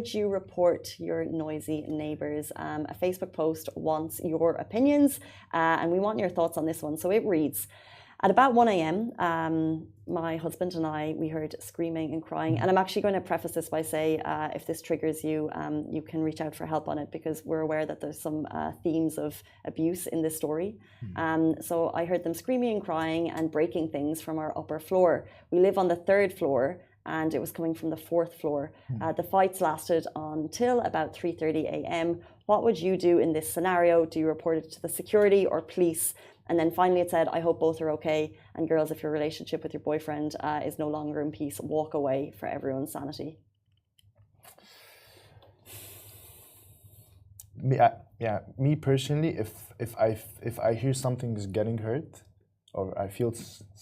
would you report your noisy neighbours? A Facebook post wants your opinions, and we want your thoughts on this one. So it reads, at about 1 a.m., my husband and I, we heard screaming and crying. And I'm actually going to preface this by saying, if this triggers you, you can reach out for help on it, because we're aware that there's some themes of abuse in this story. So I heard them screaming and crying and breaking things from our upper floor. We live on the 3rd floor, and it was coming from the 4th floor. The fights lasted until about 3:30 a.m. What would you do in this scenario? Do you report it to the security or police? And then finally it said, I hope both are okay. And girls, if your relationship with your boyfriend is no longer in peace, walk away for everyone's sanity. Me personally, if I hear something is getting hurt, or I feel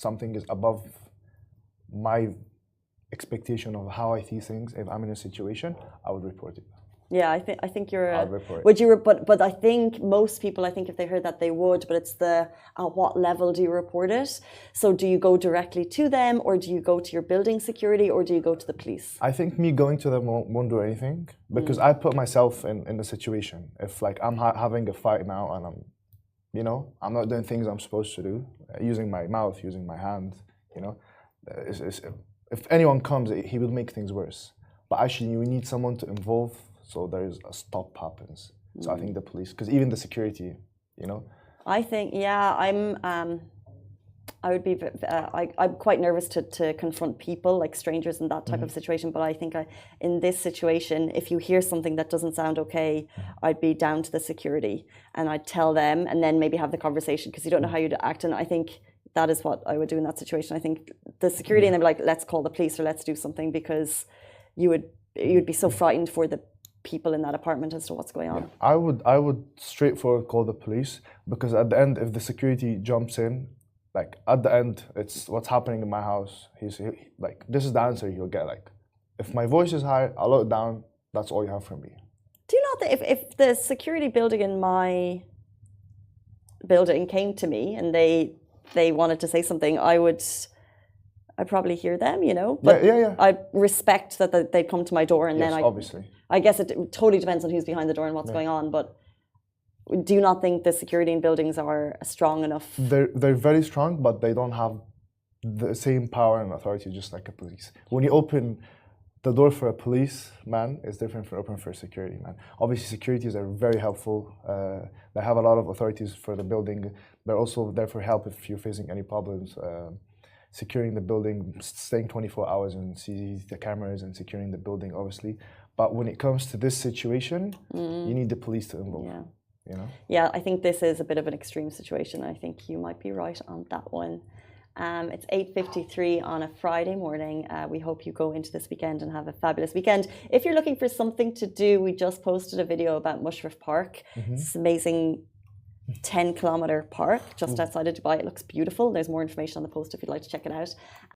something is above my expectation of how I see things, if I'm in a situation, I would report it. Yeah, I think you're. I'll report it. Would you? But I think most people, I think if they heard that, they would. But it's the at what level do you report it? So do you go directly to them, or do you go to your building security, or do you go to the police? I think me going to them won't do anything, because I put myself in the situation. If like I'm having a fight now, and I'm not doing things I'm supposed to do, using my mouth, using my hand, if anyone comes, he will make things worse. But actually, we need someone to involve, so there's a stop happens. So I think the police, because even the security, I think, I would be, I'm quite nervous to confront people, like strangers in that type of situation. But I think in this situation, if you hear something that doesn't sound okay, I'd be down to the security and I'd tell them, and then maybe have the conversation, because you don't know how you'd act. And I think that is what I would do in that situation. I think the security, and they'd be like, let's call the police or let's do something, because you'd be so frightened for the people in that apartment as to what's going on. Yeah. I would straightforward call the police, because at the end, if the security jumps in, like at the end, it's what's happening in my house. This is the answer you'll get. Like, if my voice is high, I'll look down. That's all you have from me. Do you know that if the security building in my building came to me and they wanted to say something, I'd probably hear them, But I respect that they'd come to my door, and then obviously. I guess it totally depends on who's behind the door and what's going on. But do you not think the security in buildings are strong enough? They're very strong, but they don't have the same power and authority just like a police. When you open the door for a policeman, it's different from open for a security man. Obviously, securities are very helpful. They have a lot of authorities for the building. They're also there for help if you're facing any problems. Securing the building, staying 24 hours and see the cameras and securing the building, obviously. But when it comes to this situation, you need the police to involve. Yeah, I think this is a bit of an extreme situation. I think you might be right on that one. It's 8:53 on a Friday morning. We hope you go into this weekend and have a fabulous weekend. If you're looking for something to do, we just posted a video about Mushrif Park. It's amazing 10-kilometer park just outside of Dubai. It looks beautiful. There's more information on the post if you'd like to check it out.